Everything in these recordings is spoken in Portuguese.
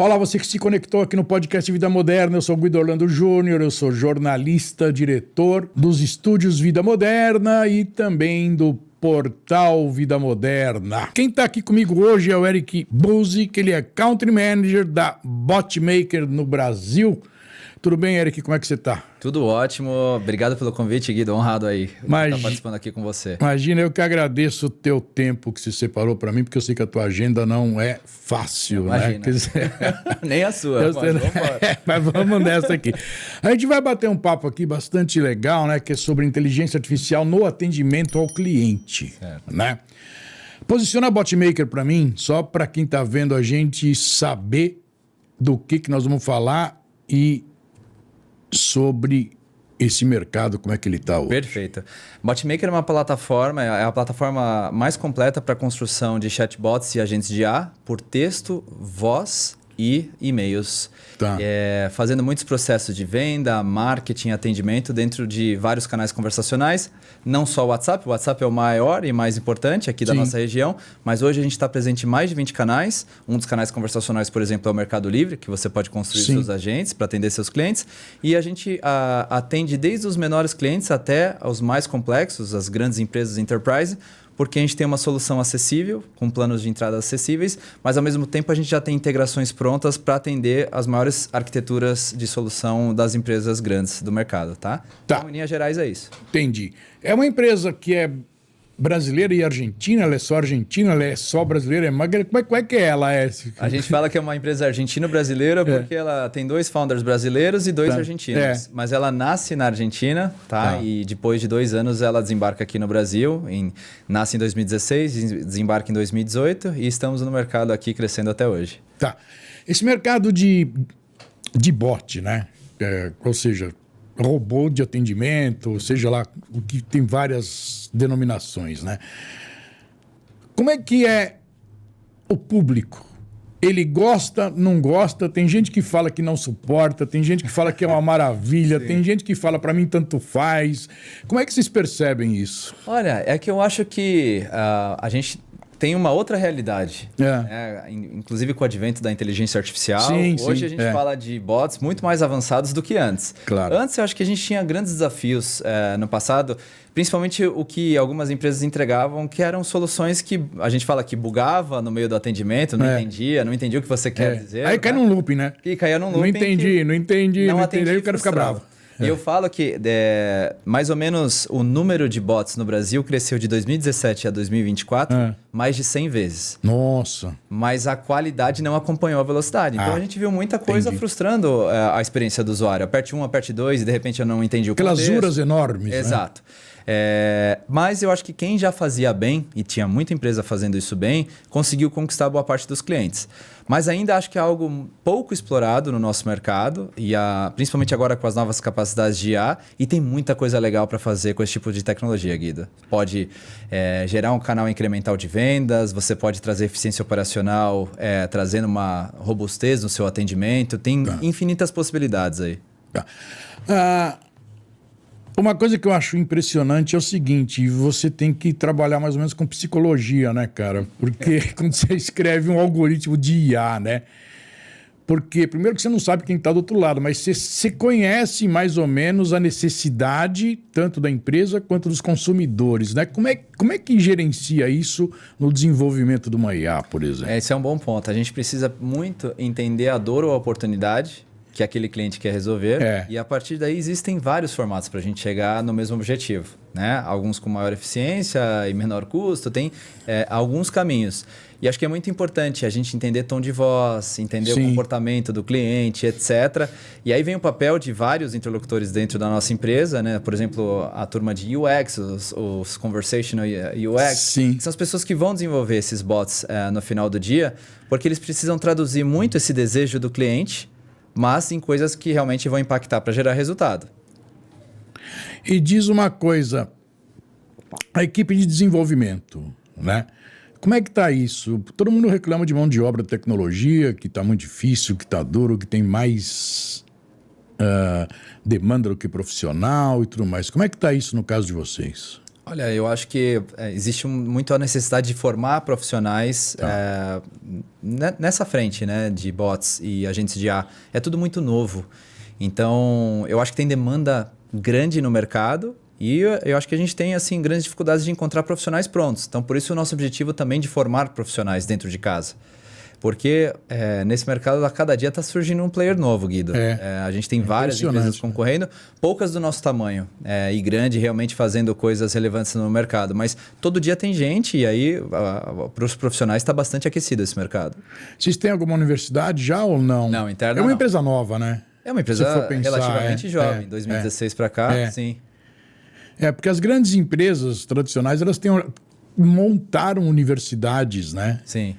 Olá, você que se conectou aqui no podcast Vida Moderna. Eu sou Guido Orlando Júnior, eu sou jornalista, diretor dos estúdios Vida Moderna e também do portal Vida Moderna. Quem está aqui comigo hoje é o Eric Buzzi, que ele é Country Manager da Botmaker no Brasil. Tudo bem, Eric? Como é que você está? Tudo ótimo. Obrigado pelo convite, Guido. Honrado aí estar participando aqui com você. Imagina, eu que agradeço o teu tempo que se separou para mim, porque eu sei que a tua agenda não é fácil, imagina. Né? Quer dizer... Nem a sua. Mas vamos nessa aqui. A gente vai bater um papo aqui bastante legal, né? Que é sobre inteligência artificial no atendimento ao cliente, né? Posiciona a Botmaker para mim, só para quem está vendo a gente saber do que nós vamos falar e sobre esse mercado, como é que ele está hoje. Perfeito. Botmaker é uma plataforma, é a plataforma mais completa para a construção de chatbots e agentes de IA por texto, voz e e-mails. Tá. Fazendo muitos processos de venda, marketing, atendimento dentro de vários canais conversacionais. Não só o WhatsApp é o maior e mais importante aqui da nossa região, mas hoje a gente está presente em mais de 20 canais. Um dos canais conversacionais, por exemplo, é o Mercado Livre, que você pode construir seus agentes para atender seus clientes. E a gente atende desde os menores clientes até os mais complexos, as grandes empresas enterprise, porque a gente tem uma solução acessível, com planos de entrada acessíveis, mas ao mesmo tempo a gente já tem integrações prontas para atender as maiores arquiteturas de solução das empresas grandes do mercado, tá? Então, em linhas gerais, é isso. Entendi. É uma empresa que é brasileira e argentina? Ela é só argentina? Ela é só brasileira? Como é que ela é? A gente fala que é uma empresa argentino-brasileira porque ela tem 2 founders brasileiros e 2 argentinos. Mas ela nasce na Argentina, tá? E depois de 2 anos ela desembarca aqui no Brasil. Nasce em 2016, desembarca em 2018 e estamos no mercado aqui crescendo até hoje. Tá. Esse mercado de bot, né? Ou seja, robô de atendimento, seja lá, o que tem várias denominações, né? Como é que é o público? Ele gosta, não gosta? Tem gente que fala que não suporta, tem gente que fala que é uma maravilha, tem gente que fala para mim tanto faz. Como é que vocês percebem isso? Olha, é que eu acho que a gente tem uma outra realidade, né? Inclusive com o advento da inteligência artificial. Hoje a gente fala de bots muito mais avançados do que antes. Claro. Antes eu acho que a gente tinha grandes desafios no passado, principalmente o que algumas empresas entregavam, que eram soluções que a gente fala que bugava no meio do atendimento, não entendia o que você quer dizer. Aí cai num loop, né? E caía num loop. Não entendi, aí eu quero ficar bravo. E eu falo que mais ou menos o número de bots no Brasil cresceu de 2017 a 2024 mais de 100 vezes. Nossa! Mas a qualidade não acompanhou a velocidade. Então a gente viu muita coisa frustrando a experiência do usuário. Aperte 1, aperte 2 e de repente eu não entendi o contexto. Aquelas URAs enormes. Exato. Mas eu acho que quem já fazia bem, e tinha muita empresa fazendo isso bem, conseguiu conquistar boa parte dos clientes. Mas ainda acho que é algo pouco explorado no nosso mercado, e principalmente agora com as novas capacidades de IA, e tem muita coisa legal para fazer com esse tipo de tecnologia, Guido. Pode gerar um canal incremental de vendas, você pode trazer eficiência operacional, trazendo uma robustez no seu atendimento, tem infinitas possibilidades aí. Uma coisa que eu acho impressionante é o seguinte, você tem que trabalhar mais ou menos com psicologia, né, cara? Porque quando você escreve um algoritmo de IA, né? Porque, primeiro que você não sabe quem está do outro lado, mas você conhece mais ou menos a necessidade tanto da empresa quanto dos consumidores, né? Como é que gerencia isso no desenvolvimento de uma IA, por exemplo? Esse é um bom ponto. A gente precisa muito entender a dor ou a oportunidade que aquele cliente quer resolver. E a partir daí existem vários formatos para a gente chegar no mesmo objetivo, né? Alguns com maior eficiência e menor custo, tem alguns caminhos. E acho que é muito importante a gente entender tom de voz, entender o comportamento do cliente, etc. E aí vem o papel de vários interlocutores dentro da nossa empresa, né? Por exemplo, a turma de UX, os Conversational UX, que são as pessoas que vão desenvolver esses bots no final do dia, porque eles precisam traduzir muito esse desejo do cliente, mas em coisas que realmente vão impactar para gerar resultado. E diz uma coisa, a equipe de desenvolvimento, né? Como é que está isso? Todo mundo reclama de mão de obra, tecnologia, que está muito difícil, que está duro, que tem mais demanda do que profissional e tudo mais. Como é que está isso no caso de vocês? Olha, eu acho que existe muito a necessidade de formar profissionais nessa frente, né, de bots e agentes de IA. É tudo muito novo. Então, eu acho que tem demanda grande no mercado e eu acho que a gente tem assim grandes dificuldades de encontrar profissionais prontos. Então, por isso o nosso objetivo também de formar profissionais dentro de casa. Porque nesse mercado, a cada dia está surgindo um player novo, Guido. A gente tem várias empresas concorrendo, poucas do nosso tamanho e grande realmente fazendo coisas relevantes no mercado. Mas todo dia tem gente e aí para os profissionais está bastante aquecido esse mercado. Vocês têm alguma universidade já ou não? Não, interna é uma empresa nova, né? É uma empresa relativamente jovem, 2016 para cá, sim. Porque as grandes empresas tradicionais, elas montaram universidades, né? Sim.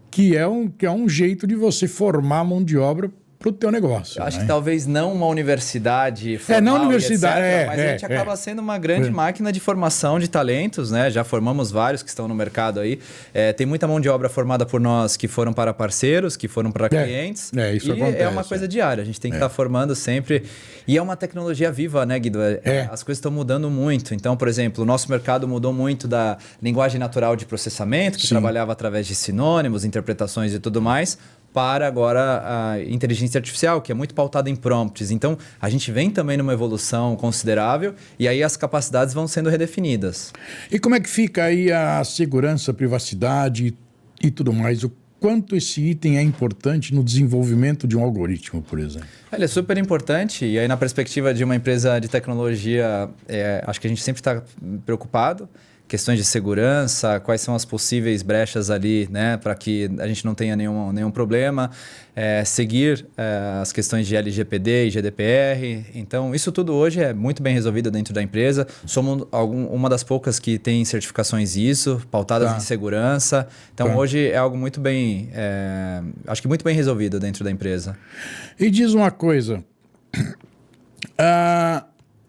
Que é um jeito de você formar mão de obra para o teu negócio. Eu acho que talvez não uma universidade formal, não universidade, etc, mas a gente acaba sendo uma grande máquina de formação de talentos, né? Já formamos vários que estão no mercado aí. Tem muita mão de obra formada por nós que foram para parceiros, que foram para clientes. Isso acontece. É uma coisa diária. A gente tem que estar formando sempre. E é uma tecnologia viva, né, Guido? As coisas estão mudando muito. Então, por exemplo, o nosso mercado mudou muito da linguagem natural de processamento, que trabalhava através de sinônimos, interpretações e tudo mais, para agora a inteligência artificial, que é muito pautada em prompts. Então, a gente vem também numa evolução considerável e aí as capacidades vão sendo redefinidas. E como é que fica aí a segurança, a privacidade e tudo mais? O quanto esse item é importante no desenvolvimento de um algoritmo, por exemplo? Ele é super importante e aí na perspectiva de uma empresa de tecnologia, acho que a gente sempre está preocupado. Questões de segurança, quais são as possíveis brechas ali, né, para que a gente não tenha nenhum problema, seguir as questões de LGPD e GDPR. Então, isso tudo hoje é muito bem resolvido dentro da empresa. Somos uma das poucas que tem certificações ISO, pautadas em segurança. Então, hoje é algo muito bem, acho que muito bem resolvido dentro da empresa. E diz uma coisa,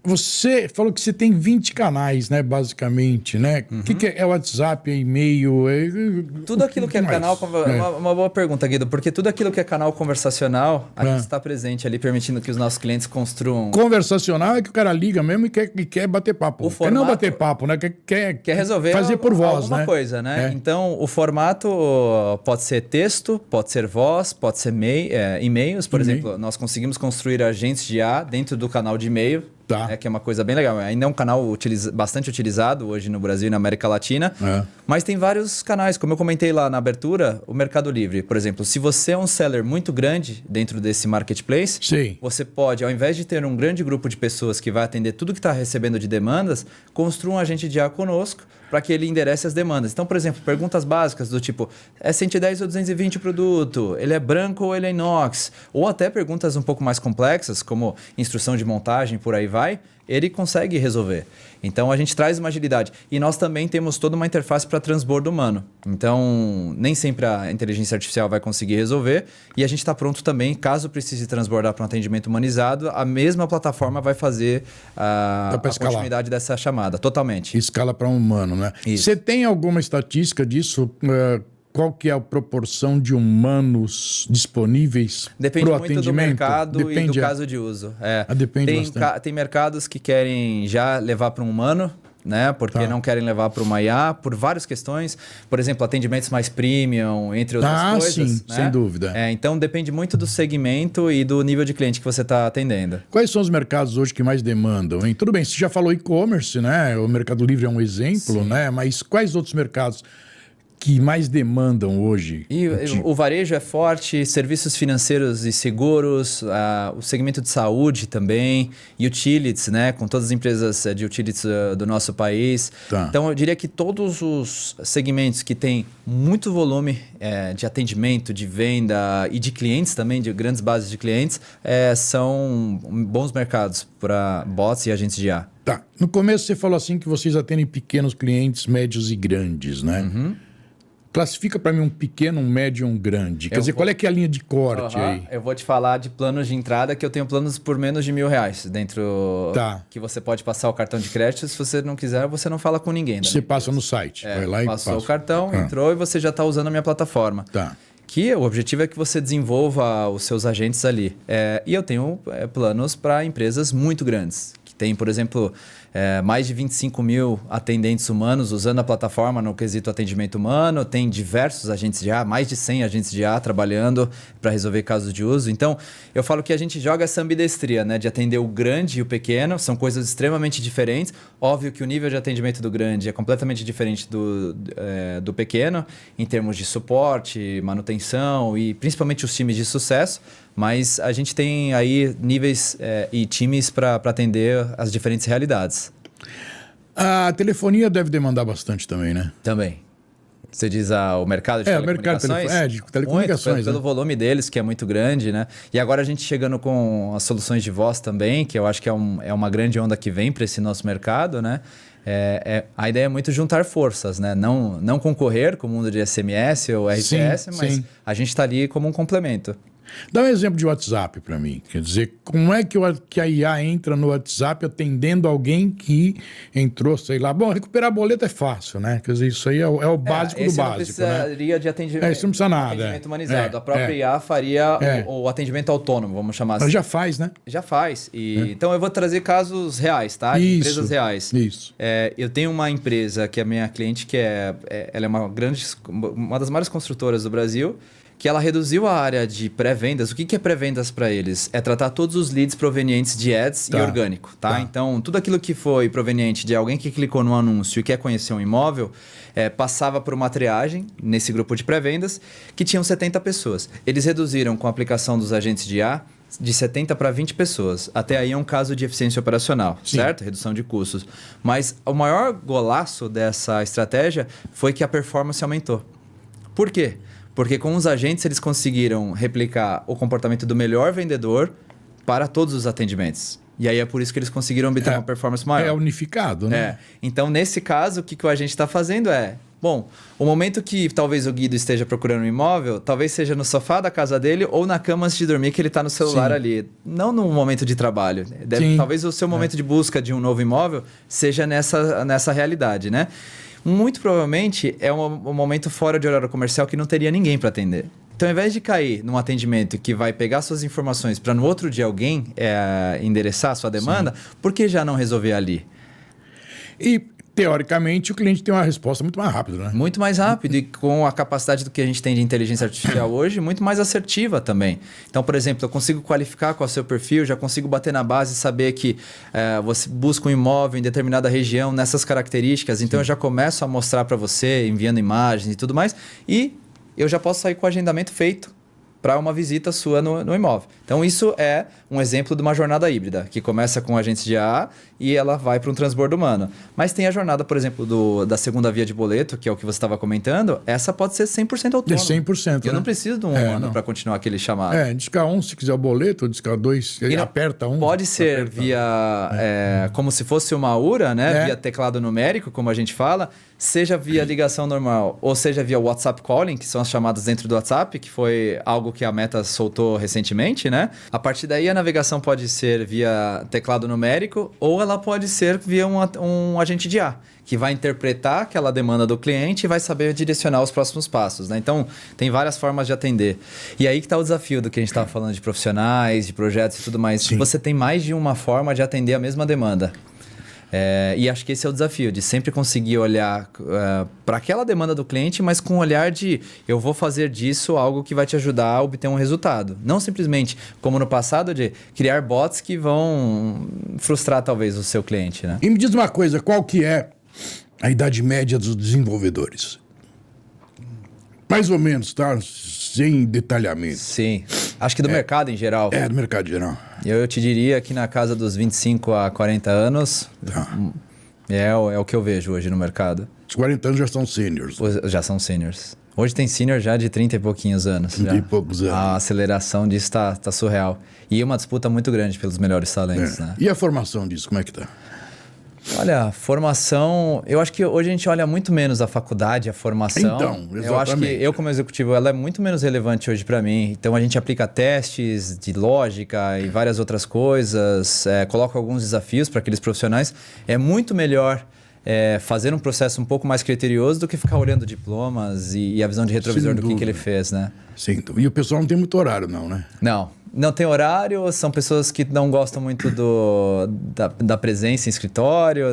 você falou que você tem 20 canais, né, basicamente, né? O que é WhatsApp, e-mail? Tudo aquilo que é canal... Uma boa pergunta, Guido, porque tudo aquilo que é canal conversacional, a gente está presente ali, permitindo que os nossos clientes construam... Conversacional é que o cara liga mesmo e quer bater papo. Quer não bater papo, né? Quer resolver fazer por voz, alguma coisa, né? Então, o formato pode ser texto, pode ser voz, pode ser e-mails. Por exemplo, nós conseguimos construir agentes de IA dentro do canal de e-mail, que é uma coisa bem legal. Ainda é um canal bastante utilizado hoje no Brasil e na América Latina, mas tem vários canais. Como eu comentei lá na abertura, o Mercado Livre, por exemplo, se você é um seller muito grande dentro desse marketplace, você pode, ao invés de ter um grande grupo de pessoas que vai atender tudo que está recebendo de demandas, construa um agente de IA conosco para que ele enderece as demandas. Então, por exemplo, perguntas básicas do tipo, é 110 ou 220 o produto? Ele é branco ou ele é inox? Ou até perguntas um pouco mais complexas, como instrução de montagem, por aí vai, ele consegue resolver. Então, a gente traz uma agilidade. E nós também temos toda uma interface para transbordo humano. Então, nem sempre a inteligência artificial vai conseguir resolver. E a gente está pronto também, caso precise transbordar para um atendimento humanizado, a mesma plataforma vai fazer a continuidade dessa chamada, totalmente. Escala para um humano, né? Isso. Você tem alguma estatística disso? Qual que é a proporção de humanos disponíveis para o atendimento? Depende muito do mercado e do caso de uso. Tem mercados que querem já levar para um humano, né? Porque não querem levar para uma IA por várias questões. Por exemplo, atendimentos mais premium, entre outras coisas. Sim, né? sem dúvida. Então, depende muito do segmento e do nível de cliente que você está atendendo. Quais são os mercados hoje que mais demandam, hein? Tudo bem, você já falou e-commerce, né? O Mercado Livre é um exemplo, né? Mas quais outros mercados que mais demandam hoje? E o varejo é forte, serviços financeiros e seguros, o segmento de saúde também, utilities, né, com todas as empresas de utilities do nosso país. Então, eu diria que todos os segmentos que têm muito volume de atendimento, de venda e de clientes também, de grandes bases de clientes, são bons mercados para bots e agentes de IA. No começo você falou assim que vocês atendem pequenos clientes, médios e grandes, né? Classifica para mim um pequeno, um médio e um grande. Quer dizer, qual é que é a linha de corte aí? Eu vou te falar de planos de entrada, que eu tenho planos por menos de R$1.000 dentro, que você pode passar o cartão de crédito. Se você não quiser, você não fala com ninguém. Você passa no site, vai lá e passa. Passou o cartão, entrou e você já está usando a minha plataforma. Que o objetivo é que você desenvolva os seus agentes ali. E eu tenho planos para empresas muito grandes, que tem, por exemplo, mais de 25 mil atendentes humanos usando a plataforma no quesito atendimento humano, tem diversos agentes de IA, mais de 100 agentes de IA trabalhando para resolver casos de uso. Então, eu falo que a gente joga essa ambidestria, né, de atender o grande e o pequeno, são coisas extremamente diferentes. Óbvio que o nível de atendimento do grande é completamente diferente do pequeno, em termos de suporte, manutenção e principalmente os times de sucesso, mas a gente tem aí níveis e times para atender as diferentes realidades. A telefonia deve demandar bastante também, né? Também. Você diz o mercado de telecomunicações? De telecomunicações. Muito, pelo volume deles, que é muito grande, né? E agora a gente chegando com as soluções de voz também, que eu acho que é uma grande onda que vem para esse nosso mercado, né? A ideia é muito juntar forças, né? Não concorrer com o mundo de SMS ou RCS, mas a gente está ali como um complemento. Dá um exemplo de WhatsApp para mim. Quer dizer, como é que a IA entra no WhatsApp atendendo alguém que entrou, sei lá... Bom, recuperar boleto é fácil, né? Quer dizer, isso aí é o básico do básico, não precisaria de atendimento, isso não precisa nada. Atendimento humanizado. A própria IA faria o atendimento autônomo, vamos chamar assim. Ela já faz, né? Já faz. Então, eu vou trazer casos reais, tá? De empresas reais. Isso. Eu tenho uma empresa que é minha cliente, que ela é uma das maiores construtoras do Brasil, que ela reduziu a área de pré-vendas. O que é pré-vendas para eles? É tratar todos os leads provenientes de ads e orgânico, tá? Então, tudo aquilo que foi proveniente de alguém que clicou no anúncio e quer conhecer um imóvel, passava por uma triagem nesse grupo de pré-vendas, que tinham 70 pessoas. Eles reduziram com a aplicação dos agentes de IA de 70 para 20 pessoas. Até aí é um caso de eficiência operacional, certo? Redução de custos. Mas o maior golaço dessa estratégia foi que a performance aumentou. Por quê? Porque com os agentes eles conseguiram replicar o comportamento do melhor vendedor para todos os atendimentos. E aí é por isso que eles conseguiram obter uma performance maior. É unificado, né? Então, nesse caso, o que o agente está fazendo bom, o momento que talvez o Guido esteja procurando um imóvel, talvez seja no sofá da casa dele ou na cama antes de dormir, que ele está no celular ali. Não no momento de trabalho. Talvez o seu momento de busca de um novo imóvel seja nessa realidade, né? Muito provavelmente é um momento fora de horário comercial que não teria ninguém para atender. Então, ao invés de cair num atendimento que vai pegar suas informações para no outro dia alguém endereçar a sua demanda, por que já não resolver ali? E, teoricamente, o cliente tem uma resposta muito mais rápida, né? Muito mais rápido e com a capacidade do que a gente tem de inteligência artificial hoje, muito mais assertiva também. Então, por exemplo, eu consigo qualificar qual é o seu perfil, já consigo bater na base e saber que você busca um imóvel em determinada região nessas características. Então, eu já começo a mostrar para você, enviando imagens e tudo mais. E eu já posso sair com o agendamento feito para uma visita sua no imóvel. Então, isso é um exemplo de uma jornada híbrida, que começa com agentes de IA e ela vai para um transbordo humano. Mas tem a jornada, por exemplo, da segunda via de boleto, que é o que você estava comentando, essa pode ser 100% autônoma. 100%. Eu não preciso de um humano para continuar aquele chamado. Discar um se quiser o boleto, discar dois, ele aperta um. Pode ser via, como se fosse uma URA, né? Via teclado numérico, como a gente fala, seja via ligação normal, ou seja via WhatsApp Calling, que são as chamadas dentro do WhatsApp, que foi algo que a Meta soltou recentemente, né? A partir daí, a navegação pode ser via teclado numérico ou ela pode ser via um agente de IA, que vai interpretar aquela demanda do cliente e vai saber direcionar os próximos passos, né? Então, tem várias formas de atender. E aí que está o desafio do que a gente estava falando de profissionais, de projetos e tudo mais. Sim. Você tem mais de uma forma de atender a mesma demanda. E acho que esse é o desafio, de sempre conseguir olhar para aquela demanda do cliente, mas com o olhar de eu vou fazer disso algo que vai te ajudar a obter um resultado. Não simplesmente, como no passado, de criar bots que vão frustrar talvez o seu cliente, né? E me diz uma coisa, qual que é a idade média dos desenvolvedores? Mais ou menos, tá? Sem detalhamento. Sim. Acho que do mercado em geral. Do mercado em geral. Eu te diria que na casa dos 25 a 40 anos é o que eu vejo hoje no mercado. Os 40 anos já são seniors. Já são seniors. Hoje tem senior já de 30 e pouquinhos anos. 30 e poucos anos. A aceleração disso tá surreal. E uma disputa muito grande pelos melhores talentos, né? E a formação disso, como é que tá? Olha, formação... Eu acho que hoje a gente olha muito menos a faculdade, a formação. Então, exatamente. Eu acho que eu, como executivo, ela é muito menos relevante hoje para mim. Então, a gente aplica testes de lógica e várias outras coisas, coloca alguns desafios para aqueles profissionais. É muito melhor fazer um processo um pouco mais criterioso do que ficar olhando diplomas e a visão de retrovisor do que ele fez, né? Sim. E o pessoal não tem muito horário, não, né? Não. Não tem horário, são pessoas que não gostam muito da presença em escritório,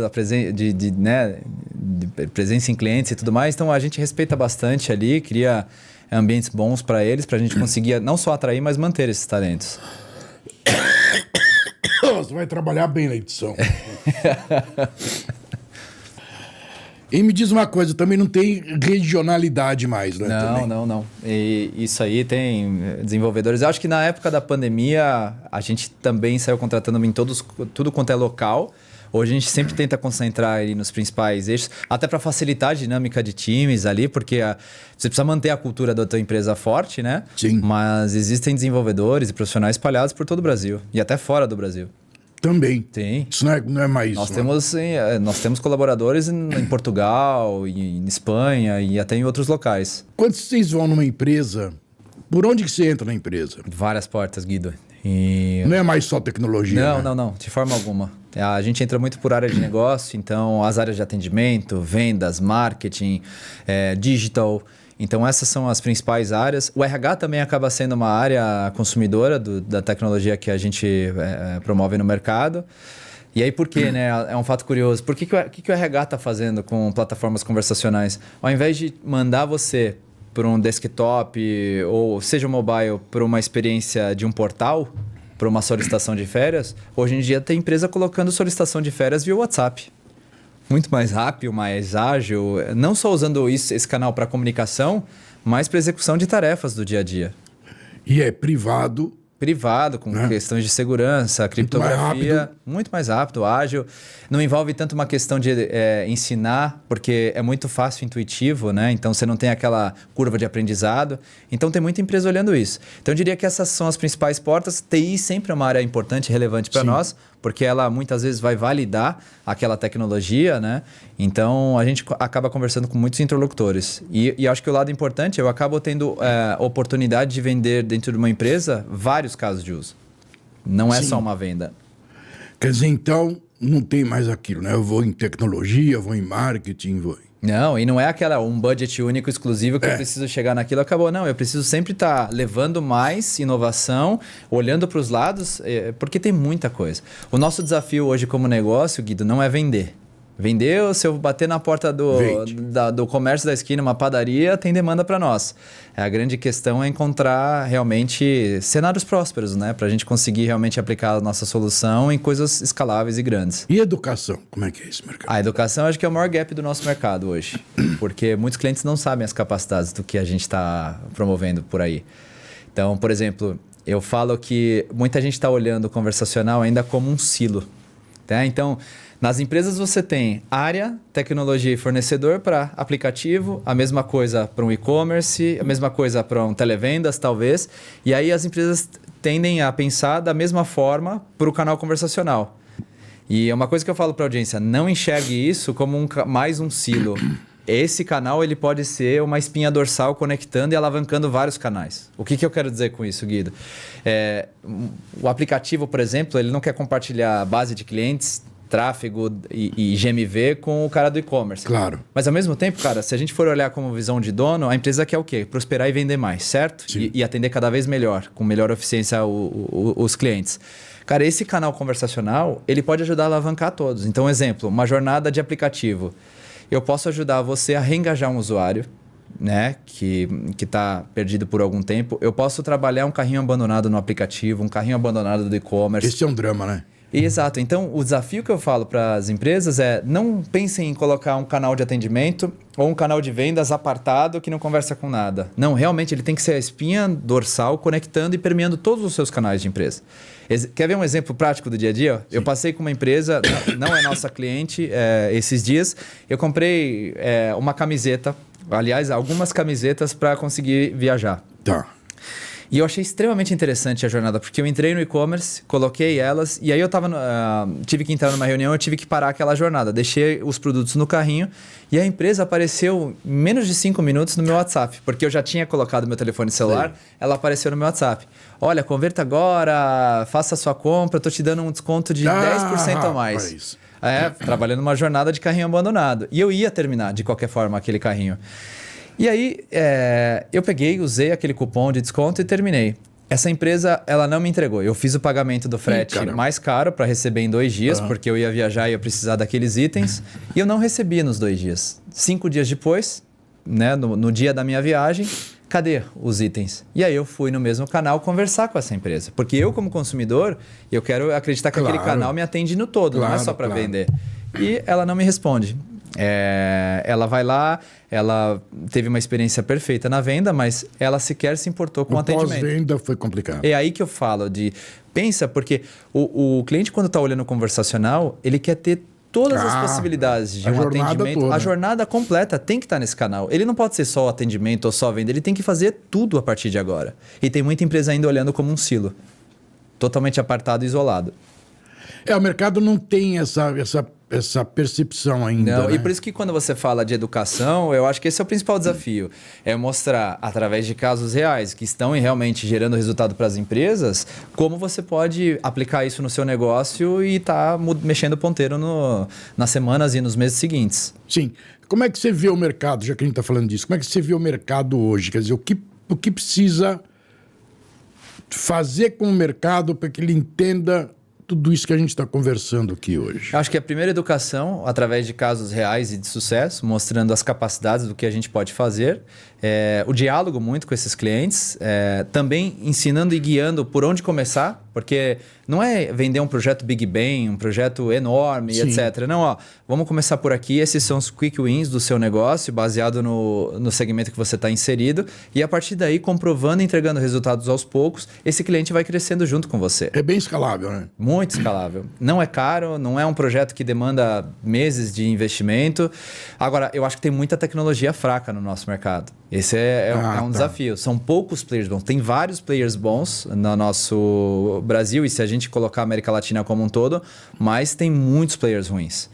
né, de presença em clientes e tudo mais. Então, a gente respeita bastante ali, cria ambientes bons para eles, para a gente conseguir não só atrair, mas manter esses talentos. Você vai trabalhar bem na edição. E me diz uma coisa, também não tem regionalidade mais, né? Não. E isso aí tem desenvolvedores. Eu acho que na época da pandemia, a gente também saiu contratando em tudo quanto é local. Hoje a gente sempre tenta concentrar ali nos principais eixos, até para facilitar a dinâmica de times ali, porque você precisa manter a cultura da tua empresa forte, né? Sim. Mas existem desenvolvedores e profissionais espalhados por todo o Brasil e até fora do Brasil. Também. Sim. Isso não é mais... Nós temos colaboradores em Portugal, em Espanha e até em outros locais. Quando vocês vão numa empresa, por onde que você entra na empresa? Várias portas, Guido. Não é mais só tecnologia, Não, de forma alguma. A gente entra muito por área de negócio, então as áreas de atendimento, vendas, marketing, digital. Então essas são as principais áreas. O RH também acaba sendo uma área consumidora da tecnologia que a gente promove no mercado. E aí por quê, né? É um fato curioso. Por que o RH está fazendo com plataformas conversacionais? Ao invés de mandar você para um desktop ou seja mobile para uma experiência de um portal, para uma solicitação de férias, hoje em dia tem empresa colocando solicitação de férias via WhatsApp. Muito mais rápido, mais ágil, não só usando esse canal para comunicação, mas para execução de tarefas do dia a dia. E é privado. Privado, com questões de segurança, criptografia, muito mais rápido, ágil. Não envolve tanto uma questão de ensinar, porque é muito fácil, intuitivo, né? Então você não tem aquela curva de aprendizado. Então tem muita empresa olhando isso. Então eu diria que essas são as principais portas. TI sempre é uma área importante e relevante para nós, porque ela muitas vezes vai validar aquela tecnologia, né? Então a gente acaba conversando com muitos interlocutores. E acho que o lado importante, eu acabo tendo oportunidade de vender dentro de uma empresa vários casos de uso. Não é só uma venda. Quer dizer, então, não tem mais aquilo, né? Eu vou em tecnologia, vou em marketing, vou... Não, e não é um budget único, exclusivo, que eu preciso chegar naquilo, acabou. Não, eu preciso sempre estar levando mais inovação, olhando para os lados, porque tem muita coisa. O nosso desafio hoje como negócio, Guido, não é vender. Vender, se eu bater na porta do comércio da esquina, uma padaria, tem demanda para nós. A grande questão é encontrar realmente cenários prósperos, né? Para a gente conseguir realmente aplicar a nossa solução em coisas escaláveis e grandes. E educação? Como é que é esse mercado? A educação acho que é o maior gap do nosso mercado hoje. Porque muitos clientes não sabem as capacidades do que a gente está promovendo por aí. Então, por exemplo, eu falo que muita gente está olhando o conversacional ainda como um silo. Tá? Então... nas empresas você tem área, tecnologia e fornecedor para aplicativo, a mesma coisa para um e-commerce, a mesma coisa para um televendas, talvez. E aí as empresas tendem a pensar da mesma forma para o canal conversacional. E é uma coisa que eu falo para a audiência, não enxergue isso como mais um silo. Esse canal ele pode ser uma espinha dorsal conectando e alavancando vários canais. O que eu quero dizer com isso, Guido? O aplicativo, por exemplo, ele não quer compartilhar a base de clientes, tráfego e GMV com o cara do e-commerce. Claro. Mas ao mesmo tempo, cara, se a gente for olhar como visão de dono, a empresa quer o quê? Prosperar e vender mais, certo? E atender cada vez melhor, com melhor eficiência os clientes. Cara, esse canal conversacional, ele pode ajudar a alavancar todos. Então, exemplo, uma jornada de aplicativo. Eu posso ajudar você a reengajar um usuário, né, que está perdido por algum tempo. Eu posso trabalhar um carrinho abandonado no aplicativo, um carrinho abandonado do e-commerce. Esse é um drama, né? Exato. Então, o desafio que eu falo para as empresas é não pensem em colocar um canal de atendimento ou um canal de vendas apartado que não conversa com nada. Não, realmente ele tem que ser a espinha dorsal conectando e permeando todos os seus canais de empresa. Quer ver um exemplo prático do dia a dia? Sim. Eu passei com uma empresa, não é nossa cliente, esses dias. Eu comprei uma camiseta, aliás, algumas camisetas para conseguir viajar. Tá. E eu achei extremamente interessante a jornada, porque eu entrei no e-commerce, coloquei elas, e aí eu tive que entrar numa reunião, eu tive que parar aquela jornada. Deixei os produtos no carrinho e a empresa apareceu em menos de 5 minutos no meu WhatsApp, porque eu já tinha colocado meu telefone celular, sim, ela apareceu no meu WhatsApp. Olha, converta agora, faça a sua compra, estou te dando um desconto de 10% a mais. Trabalhando uma jornada de carrinho abandonado. E eu ia terminar, de qualquer forma, aquele carrinho. E aí, eu peguei, usei aquele cupom de desconto e terminei. Essa empresa, ela não me entregou. Eu fiz o pagamento do frete mais caro para receber em 2 dias, porque eu ia viajar e ia precisar daqueles itens. E eu não recebi nos 2 dias. 5 dias depois, né, no dia da minha viagem, cadê os itens? E aí eu fui no mesmo canal conversar com essa empresa. Porque eu, como consumidor, eu quero acreditar que aquele canal me atende no todo, não é só para vender. E ela não me responde. Ela vai lá, ela teve uma experiência perfeita na venda, mas ela sequer se importou com o atendimento. Pós-venda foi complicado. É aí que eu falo pensa, porque o cliente, quando está olhando o conversacional, ele quer ter todas as possibilidades de um atendimento. Toda. A jornada completa tem que estar nesse canal. Ele não pode ser só o atendimento ou só a venda, ele tem que fazer tudo a partir de agora. E tem muita empresa ainda olhando como um silo, totalmente apartado e isolado. O mercado não tem essa percepção ainda. Não, né? E por isso que quando você fala de educação, eu acho que esse é o principal desafio. É mostrar, através de casos reais que estão realmente gerando resultado para as empresas, como você pode aplicar isso no seu negócio e estar mexendo o ponteiro nas semanas e nos meses seguintes. Sim. Como é que você vê o mercado, já que a gente está falando disso? Como é que você vê o mercado hoje? Quer dizer, o que precisa fazer com o mercado para que ele entenda tudo isso que a gente está conversando aqui hoje? Acho que a primeira educação, através de casos reais e de sucesso, mostrando as capacidades do que a gente pode fazer, o diálogo muito com esses clientes, também ensinando e guiando por onde começar, porque não é vender um projeto Big Bang, um projeto enorme, etc. Não, vamos começar por aqui, esses são os quick wins do seu negócio, baseado no segmento que você está inserido, e a partir daí, comprovando e entregando resultados aos poucos, esse cliente vai crescendo junto com você. É bem escalável, né? Muito escalável. Não é caro, não é um projeto que demanda meses de investimento. Agora, eu acho que tem muita tecnologia fraca no nosso mercado. Esse é um desafio. São poucos players bons. Tem vários players bons no nosso Brasil, e se a gente colocar a América Latina como um todo, mas tem muitos players ruins.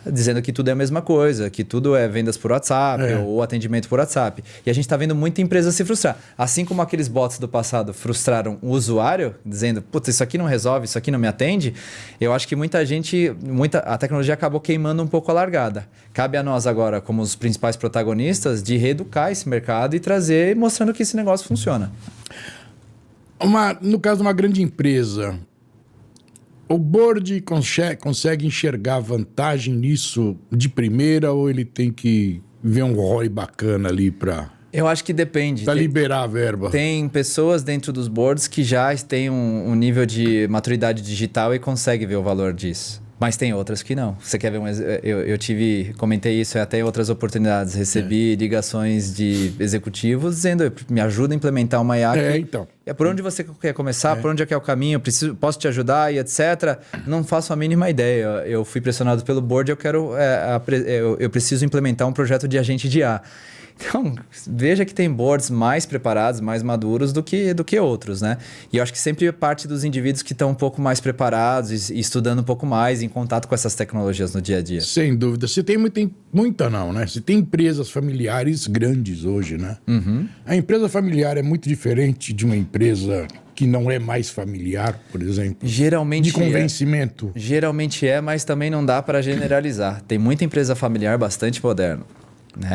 Dizendo que tudo é a mesma coisa, que tudo é vendas por WhatsApp ou atendimento por WhatsApp. E a gente está vendo muita empresa se frustrar. Assim como aqueles bots do passado frustraram o usuário, dizendo, putz, isso aqui não resolve, isso aqui não me atende, eu acho que a tecnologia acabou queimando um pouco a largada. Cabe a nós agora, como os principais protagonistas, de reeducar esse mercado e trazer, mostrando que esse negócio funciona. No caso de uma grande empresa, o board consegue enxergar vantagem nisso de primeira, ou ele tem que ver um ROI bacana ali para... Eu acho que depende. Para liberar a verba. Tem pessoas dentro dos boards que já têm um nível de maturidade digital e conseguem ver o valor disso. Mas tem outras que não. Você quer ver comentei isso até em outras oportunidades. Recebi ligações de executivos dizendo, me ajuda a implementar uma IA. Então. Por onde você quer começar, por onde é que é o caminho, posso te ajudar e etc. Não faço a mínima ideia. Eu fui pressionado pelo board, eu preciso implementar um projeto de agente de IA. Então, veja que tem boards mais preparados, mais maduros do que outros, né? E eu acho que sempre parte dos indivíduos que estão um pouco mais preparados e estudando um pouco mais, em contato com essas tecnologias no dia a dia. Sem dúvida. Você tem muita não, né? Você tem empresas familiares grandes hoje, né? Uhum. A empresa familiar é muito diferente de uma empresa que não é mais familiar, por exemplo. Geralmente de convencimento. Geralmente mas também não dá para generalizar. Tem muita empresa familiar bastante moderna.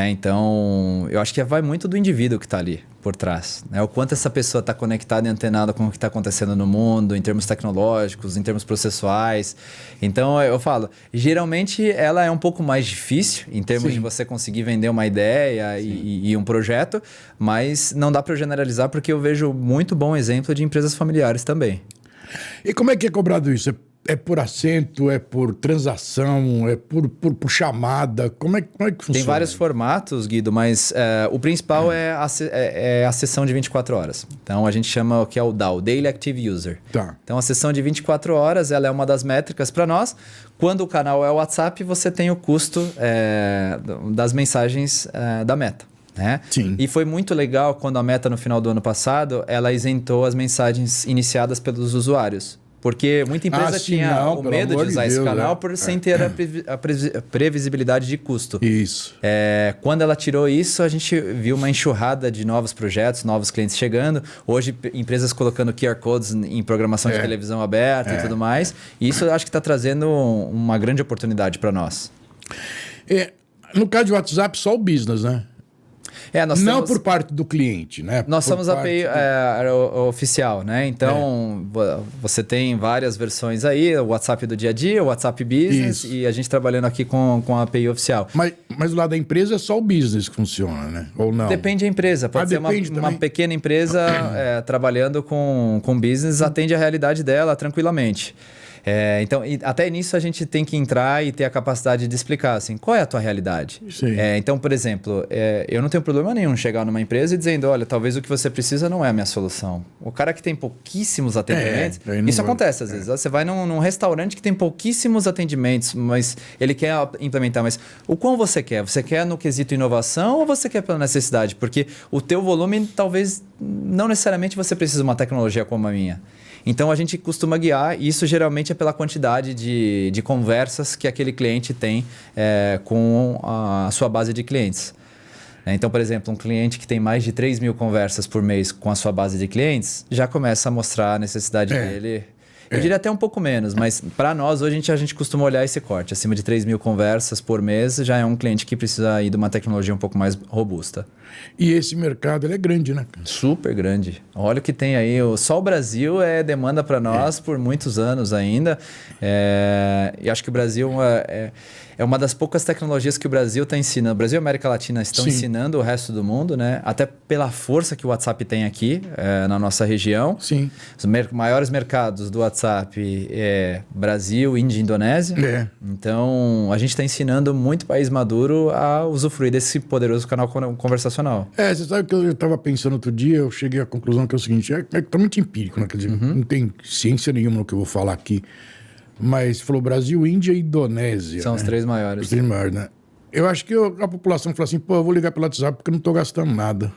Então, eu acho que vai muito do indivíduo que está ali por trás. O quanto essa pessoa está conectada e antenada com o que está acontecendo no mundo, em termos tecnológicos, em termos processuais. Então, eu falo, geralmente ela é um pouco mais difícil em termos de você conseguir vender uma ideia e um projeto, mas não dá para generalizar porque eu vejo muito bom exemplo de empresas familiares também. E como é que é cobrado isso? É por assento, é por transação, é por chamada? Como é que funciona? Tem vários formatos, Guido, mas o principal é a sessão de 24 horas. Então, a gente chama o que é o DAU, Daily Active User. Tá. Então, a sessão de 24 horas ela é uma das métricas para nós. Quando o canal é o WhatsApp, você tem o custo das mensagens da Meta. Né? Sim. E foi muito legal quando a Meta, no final do ano passado, ela isentou as mensagens iniciadas pelos usuários. Porque muita empresa tinha o medo de usar esse canal sem ter a previsibilidade de custo. Isso. Quando ela tirou isso, a gente viu uma enxurrada de novos projetos, novos clientes chegando. Hoje, empresas colocando QR Codes em programação de televisão aberta e tudo mais. E isso eu acho que está trazendo uma grande oportunidade para nós. No caso de WhatsApp, só o business, né? Não por parte do cliente, né? Nós somos a API oficial, né? Então, você tem várias versões aí, o WhatsApp do dia a dia, o WhatsApp Business, e a gente trabalhando aqui com a API oficial. Mas lá da empresa é só o business que funciona, né? Ou não? Depende da empresa. Pode ser uma pequena empresa trabalhando com business, atende a realidade dela tranquilamente. Então, até nisso a gente tem que entrar e ter a capacidade de explicar assim, qual é a tua realidade. Então, por exemplo, eu não tenho problema nenhum em chegar numa empresa e dizendo, olha, talvez o que você precisa não é a minha solução. O cara que tem pouquíssimos atendimentos, isso acontece às vezes. Você vai num restaurante que tem pouquíssimos atendimentos, mas ele quer implementar. Mas o quão você quer? Você quer no quesito inovação ou você quer pela necessidade? Porque o teu volume, talvez, não necessariamente você precisa de uma tecnologia como a minha. Então, a gente costuma guiar, e isso geralmente é pela quantidade de conversas que aquele cliente tem com a sua base de clientes. Então, por exemplo, um cliente que tem mais de 3 mil conversas por mês com a sua base de clientes, já começa a mostrar a necessidade dele. Eu diria até um pouco menos, mas para nós, hoje, a gente costuma olhar esse corte. Acima de 3 mil conversas por mês, já é um cliente que precisa ir de uma tecnologia um pouco mais robusta. E esse mercado, ele é grande, né? Super grande. Olha o que tem aí. Só o Brasil demanda para nós por muitos anos ainda. E acho que o Brasil é uma das poucas tecnologias que o Brasil está ensinando. O Brasil e a América Latina estão ensinando o resto do mundo, né? Até pela força que o WhatsApp tem aqui na nossa região. Sim. Os maiores mercados do WhatsApp Brasil, Índia e Indonésia. Então, a gente está ensinando muito país maduro a usufruir desse poderoso canal conversacional. Você sabe que eu estava pensando outro dia, eu cheguei à conclusão que é o seguinte, é totalmente empírico, né? Quer dizer, não tem ciência nenhuma no que eu vou falar aqui. Mas falou Brasil, Índia e Indonésia. São os 3 maiores. Os 3 maiores, né? Eu acho que a população fala assim, eu vou ligar pelo WhatsApp porque eu não estou gastando nada.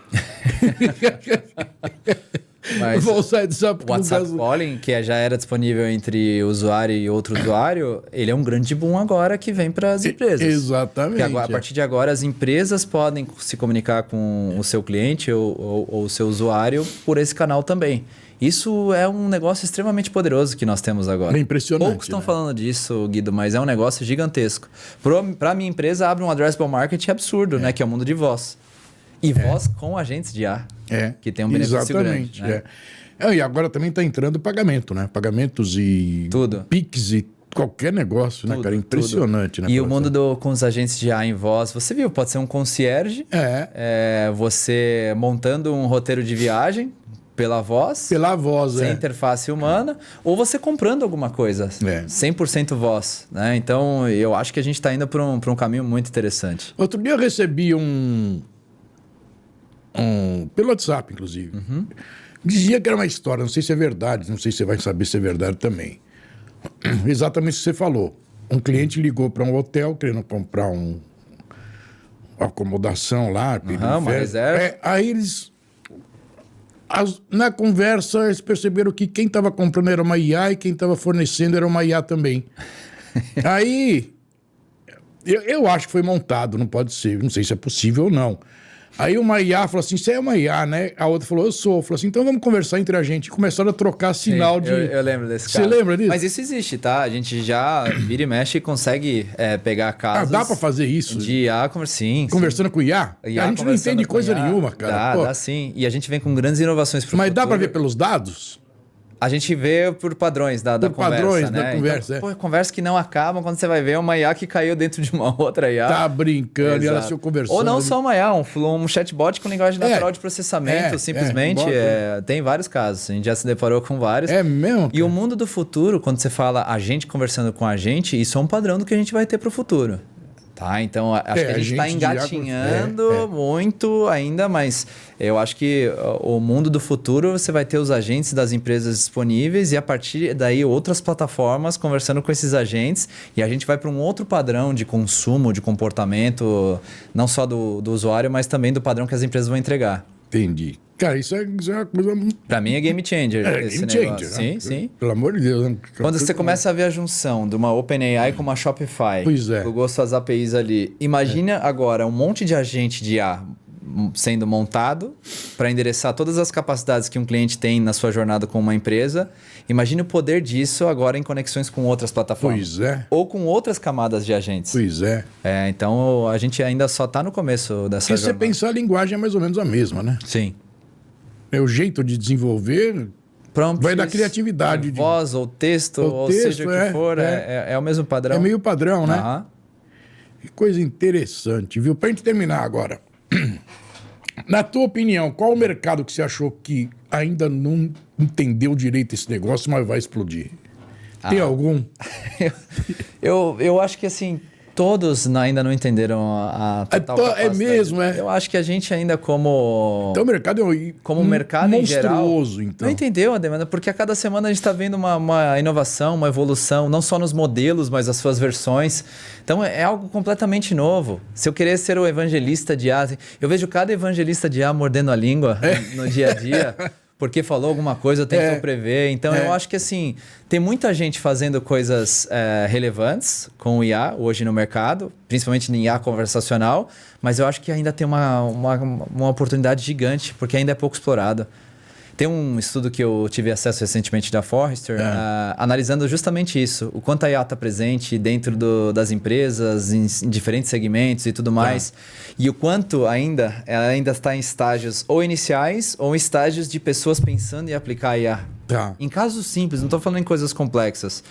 Mas vou usar WhatsApp o WhatsApp Calling, que já era disponível entre usuário e outro usuário, ele é um grande boom agora que vem para as empresas. Exatamente. Agora, a partir de agora, as empresas podem se comunicar com o seu cliente ou o seu usuário por esse canal também. Isso é um negócio extremamente poderoso que nós temos agora. É impressionante. Poucos estão falando disso, Guido, mas é um negócio gigantesco. Para a minha empresa, abre um addressable market absurdo, né? Que é o mundo de voz. E voz com agentes de IA, que tem um benefício grande. Né? E agora também está entrando pagamento, né? Pagamentos e tudo. Pix e qualquer negócio, tudo, né, cara? Impressionante, né? E o mundo com os agentes de IA em voz, você viu, pode ser um concierge, você montando um roteiro de viagem pela voz. Pela voz, sem interface humana, ou você comprando alguma coisa, 100% voz. Né? Então, eu acho que a gente está indo para um caminho muito interessante. Outro dia eu recebi pelo WhatsApp, inclusive. Dizia que era uma história, não sei se é verdade, não sei se você vai saber se é verdade também. Exatamente o que você falou. Um cliente ligou para um hotel querendo comprar uma acomodação lá. Uma reserva. Aí eles... na conversa, eles perceberam que quem estava comprando era uma IA e quem estava fornecendo era uma IA também. Aí... Eu acho que foi montado, não pode ser, não sei se é possível ou não. Aí uma IA falou assim, você é uma IA, né? A outra falou, eu sou. Falou assim, então vamos conversar entre a gente. E começaram a trocar sinal de... Eu lembro desse caso. Você lembra disso? Mas isso existe, tá? A gente já vira e mexe e consegue pegar casos... dá pra fazer isso? De IA, conversando com IA? A gente não entende coisa nenhuma, cara. Dá sim. E a gente vem com grandes inovações pro futuro. Mas dá pra ver pelos dados? A gente vê por padrões da conversa, padrões né? da conversa, então, conversa que não acabam, quando você vai ver uma IA que caiu dentro de uma outra IA. Tá brincando, e ela se conversando. Ou não só uma IA, um chatbot com linguagem natural de processamento, simplesmente. Tem vários casos, a gente já se deparou com vários. É mesmo? Cara? E o mundo do futuro, quando você fala a gente conversando com a gente, isso é um padrão do que a gente vai ter pro futuro. Tá, então acho que a gente está engatinhando muito ainda, mas eu acho que o mundo do futuro você vai ter os agentes das empresas disponíveis e a partir daí outras plataformas conversando com esses agentes e a gente vai para um outro padrão de consumo, de comportamento, não só do usuário, mas também do padrão que as empresas vão entregar. Entendi. Cara, isso é uma coisa... Pra mim é game changer esse game negócio. Changer, né? Sim. Pelo amor de Deus. Quando você começa a ver a junção de uma OpenAI com uma Shopify, pois é. Google suas APIs ali. Imagina agora um monte de agente de IA sendo montado para endereçar todas as capacidades que um cliente tem na sua jornada com uma empresa. Imagine o poder disso agora em conexões com outras plataformas. Pois é. Ou com outras camadas de agentes. Pois é. Então, a gente ainda só está no começo dessa jornada. Se você pensar, a linguagem é mais ou menos a mesma, né? Sim. É o jeito de desenvolver... Prompts, vai da criatividade. Voz ou texto, ou seja o que for. É o mesmo padrão. É meio padrão, né? Que coisa interessante, viu? Pra gente terminar agora. Na tua opinião, qual o mercado que você achou que ainda não entendeu direito esse negócio, mas vai explodir? Tem algum? Eu acho que assim... Todos ainda não entenderam a total capacidade. É mesmo, é. Eu acho que a gente ainda como... Então o mercado como mercado em geral... monstruoso, então. Não entendeu a demanda, porque a cada semana a gente está vendo uma inovação, uma evolução, não só nos modelos, mas as suas versões. Então é algo completamente novo. Se eu querer ser o evangelista de IA... Eu vejo cada evangelista de IA mordendo a língua no dia a dia... Porque falou alguma coisa, eu tenho que prever. Então, eu acho que assim, tem muita gente fazendo coisas relevantes com o IA hoje no mercado, principalmente em IA conversacional, mas eu acho que ainda tem uma oportunidade gigante, porque ainda é pouco explorado. Tem um estudo que eu tive acesso recentemente da Forrester, analisando justamente isso. O quanto a IA está presente dentro das empresas, em diferentes segmentos e tudo mais. E o quanto ela ainda está em estágios ou iniciais ou estágios de pessoas pensando em aplicar a IA. Em casos simples, não estou falando em coisas complexas.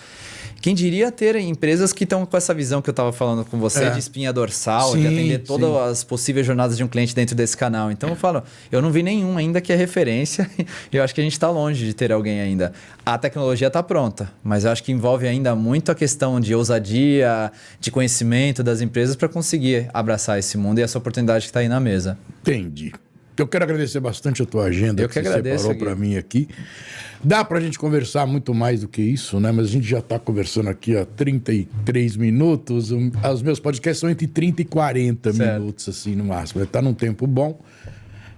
Quem diria ter empresas que estão com essa visão que eu estava falando com você de espinha dorsal, de atender todas as possíveis jornadas de um cliente dentro desse canal. Então eu falo, eu não vi nenhum ainda que é referência e eu acho que a gente está longe de ter alguém ainda. A tecnologia está pronta, mas eu acho que envolve ainda muito a questão de ousadia, de conhecimento das empresas para conseguir abraçar esse mundo e essa oportunidade que está aí na mesa. Entendi. Eu quero agradecer bastante a tua agenda que você separou para mim aqui. Dá para a gente conversar muito mais do que isso, né? Mas a gente já está conversando aqui há 33 minutos. Os meus podcasts são entre 30 e 40 minutos, assim, no máximo. Está num tempo bom.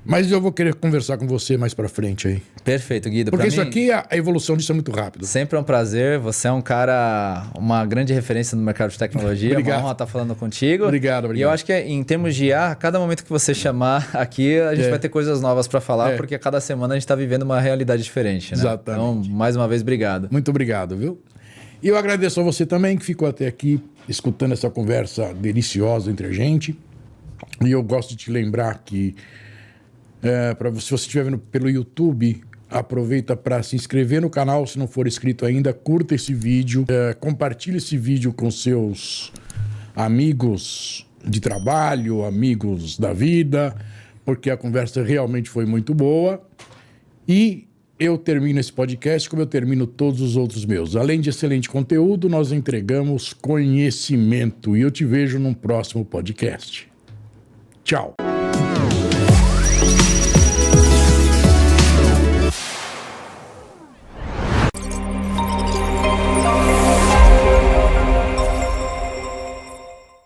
Mas eu vou querer conversar com você mais pra frente aí. Perfeito, Guido. Porque isso aqui, a evolução disso é muito rápido. Sempre é um prazer. Você é um cara, uma grande referência no mercado de tecnologia. Obrigado. É uma honra estar falando contigo. Obrigado. E eu acho que em termos de IA, a cada momento que você chamar aqui, a gente vai ter coisas novas para falar, porque a cada semana a gente está vivendo uma realidade diferente, né? Exatamente. Então, mais uma vez, obrigado. Muito obrigado, viu? E eu agradeço a você também que ficou até aqui escutando essa conversa deliciosa entre a gente. E eu gosto de te lembrar que se você estiver vendo pelo YouTube, aproveita para se inscrever no canal, se não for inscrito ainda, curta esse vídeo, compartilhe esse vídeo com seus amigos de trabalho, amigos da vida, porque a conversa realmente foi muito boa. E eu termino esse podcast como eu termino todos os outros meus. Além de excelente conteúdo, nós entregamos conhecimento. E eu te vejo num próximo podcast. Tchau.